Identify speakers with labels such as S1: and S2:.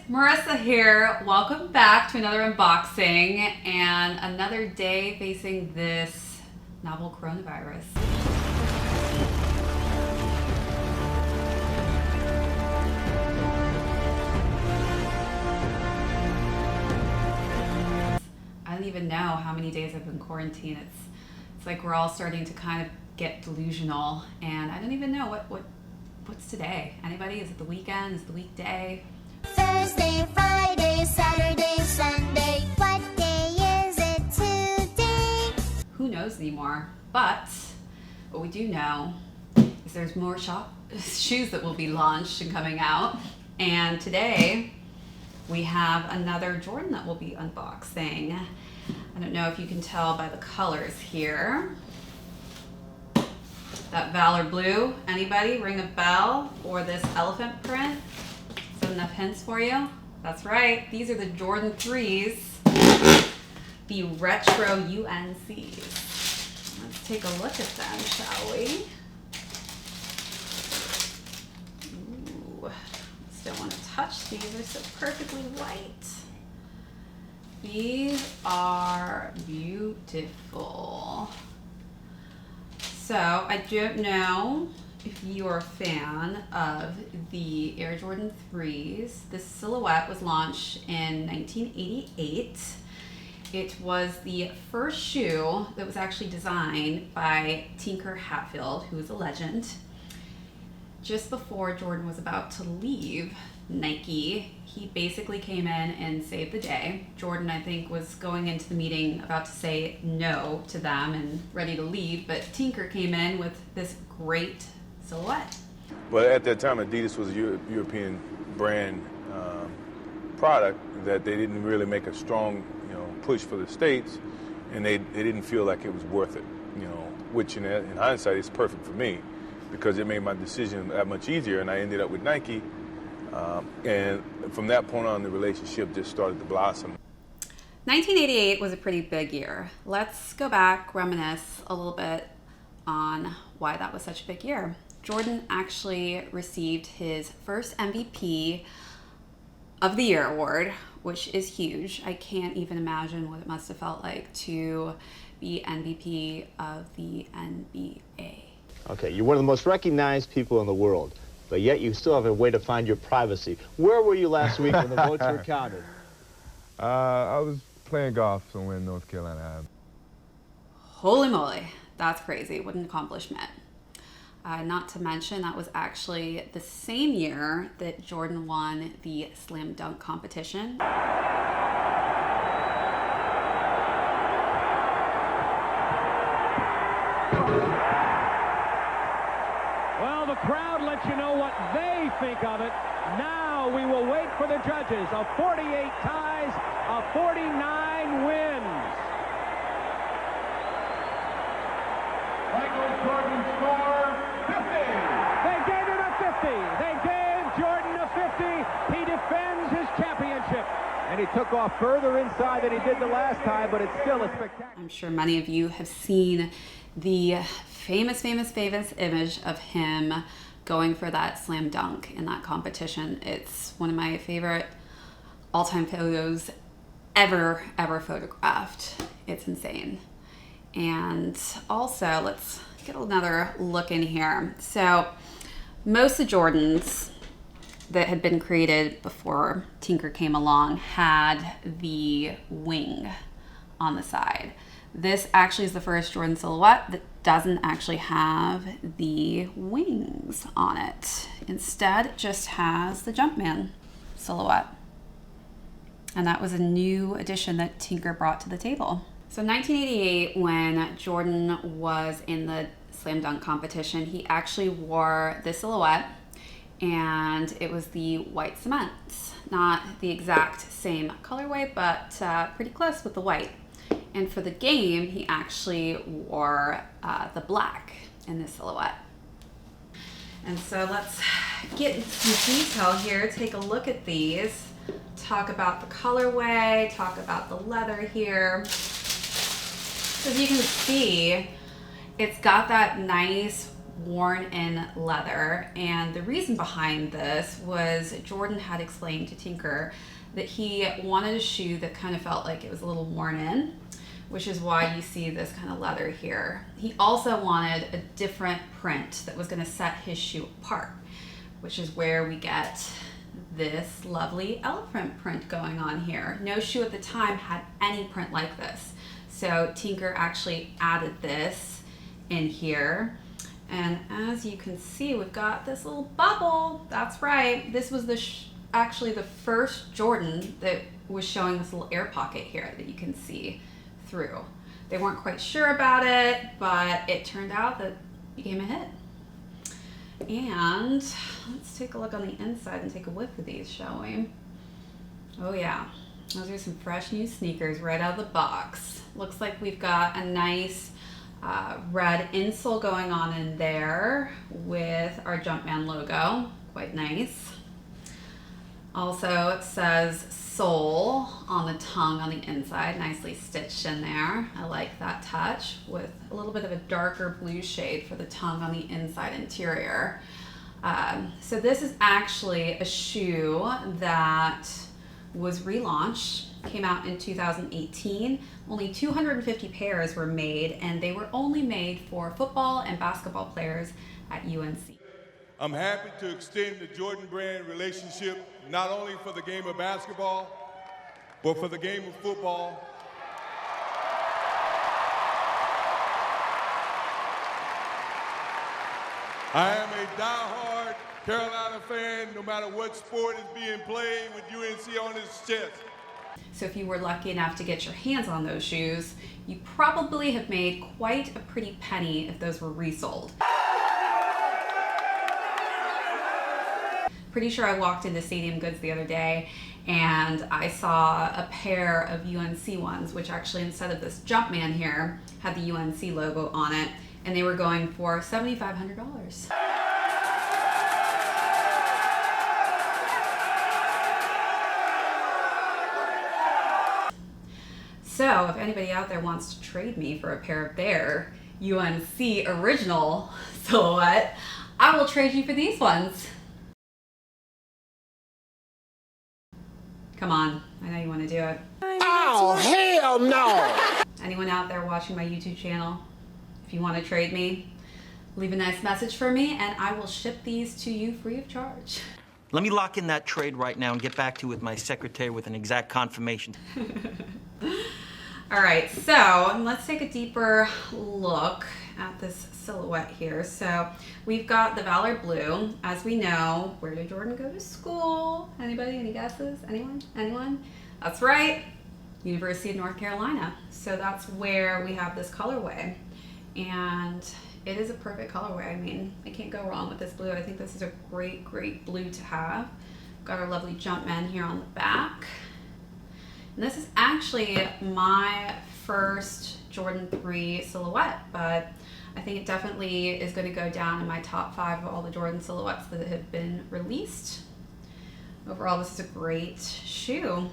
S1: Marissa here. Welcome back to another unboxing and another day facing this novel coronavirus. I don't even know how many days I've been quarantined. It's like we're all starting to kind of get delusional, and I don't even know what's today. Anybody? Is it the weekend? Is it the weekday?
S2: Thursday, Friday, Saturday, Sunday. What day is it today?
S1: Who knows anymore? But what we do know is there's more shoes that will be launched and coming out. And today we have another Jordan that we'll be unboxing. I don't know if you can tell by the colors here. That Valor Blue, anybody ring a bell? Or this elephant print? Enough hints for you? That's right, these are the Jordan 3s, the retro UNCs. Let's take a look at them, shall we? Ooh, still want to touch these, they're so perfectly white. These are beautiful. So, I don't know if you're a fan of the Air Jordan 3s. This silhouette was launched in 1988. It was the first shoe that was actually designed by Tinker Hatfield, who is a legend. Just before Jordan was about to leave Nike, he basically came in and saved the day. Jordan, I think, was going into the meeting about to say no to them and ready to leave, but Tinker came in with this great silhouette.
S3: Well, at that time, Adidas was a European brand product that they didn't really make a strong, push for the States, and they didn't feel like it was worth it, which in hindsight is perfect for me because it made my decision that much easier, and I ended up with Nike, and from that point on, the relationship just started to blossom.
S1: 1988 was a pretty big year. Let's go back, reminisce a little bit on why that was such a big year. Jordan actually received his first MVP of the Year award, which is huge. I can't even imagine what it must have felt like to be MVP of the NBA.
S4: Okay, you're one of the most recognized people in the world, but yet you still have a way to find your privacy. Where were you last week when the votes were counted?
S5: I was playing golf somewhere in North Carolina.
S1: Holy moly, that's crazy. What an accomplishment. Not to mention, that was actually the same year that Jordan won the slam dunk competition.
S6: Well, the crowd lets you know what they think of it. Now we will wait for the judges. A 48 ties, a 49 wins. Michael Jordan score 50. They gave him a 50. They gave Jordan a 50. He defends his championship. And he took off further inside than he did the last time, but it's still a spectacular.
S1: I'm sure many of you have seen the famous image of him going for that slam dunk in that competition. It's one of my favorite all-time photos ever photographed. It's insane. And also, let's get another look in here. So most of the Jordans that had been created before Tinker came along had the wing on the side. This actually is the first Jordan silhouette that doesn't actually have the wings on it. Instead, it just has the Jumpman silhouette. And that was a new addition that Tinker brought to the table. So 1988, when Jordan was in the slam dunk competition, he actually wore this silhouette, and it was the white cement. Not the exact same colorway, but pretty close with the white. And for the game, he actually wore the black in this silhouette. And so let's get into some detail here, take a look at these, talk about the colorway, talk about the leather here. As you can see, it's got that nice worn in leather. And the reason behind this was Jordan had explained to Tinker that he wanted a shoe that kind of felt like it was a little worn in, which is why you see this kind of leather here. He also wanted a different print that was going to set his shoe apart, which is where we get this lovely elephant print going on here. No shoe at the time had any print like this. So Tinker actually added this in here. And as you can see, we've got this little bubble. That's right. This was actually the first Jordan that was showing this little air pocket here that you can see through. They weren't quite sure about it, but it turned out that it became a hit. And let's take a look on the inside and take a whiff of these, shall we? Oh yeah, those are some fresh new sneakers right out of the box. Looks like we've got a nice red insole going on in there with our Jumpman logo. Quite nice. Also, it says Soul on the tongue on the inside, nicely stitched in there. I like that touch with a little bit of a darker blue shade for the tongue on the inside interior. So this is actually a shoe that was relaunched, came out in 2018. Only 250 pairs were made, and they were only made for football and basketball players at UNC.
S3: I'm happy to extend the Jordan Brand relationship not only for the game of basketball, but for the game of football. I am a diehard Carolina fan, no matter what sport is being played, with UNC on his chest.
S1: So if you were lucky enough to get your hands on those shoes, you probably have made quite a pretty penny if those were resold. Pretty sure I walked into Stadium Goods the other day and I saw a pair of UNC ones, which actually instead of this Jumpman here, had the UNC logo on it, and they were going for $7,500. So if anybody out there wants to trade me for a pair of their UNC original silhouette, I will trade you for these ones. Come on, I know you want to do it.
S7: Oh, hell no!
S1: Anyone out there watching my YouTube channel, if you want to trade me, leave a nice message for me and I will ship these to you free of charge.
S8: Let me lock in that trade right now and get back to you with my secretary with an exact confirmation.
S1: All right, so let's take a deeper look at this silhouette here. So we've got the Valor Blue. As we know, where did Jordan go to school? Anybody? Any guesses? Anyone? Anyone? That's right, University of North Carolina. So that's where we have this colorway. And it is a perfect colorway. I mean, I can't go wrong with this blue. I think this is a great, great blue to have. Got our lovely Jumpman here on the back. And this is actually my first Jordan 3 silhouette, but I think it definitely is going to go down in my top 5 of all the Jordan silhouettes that have been released. Overall, this is a great shoe.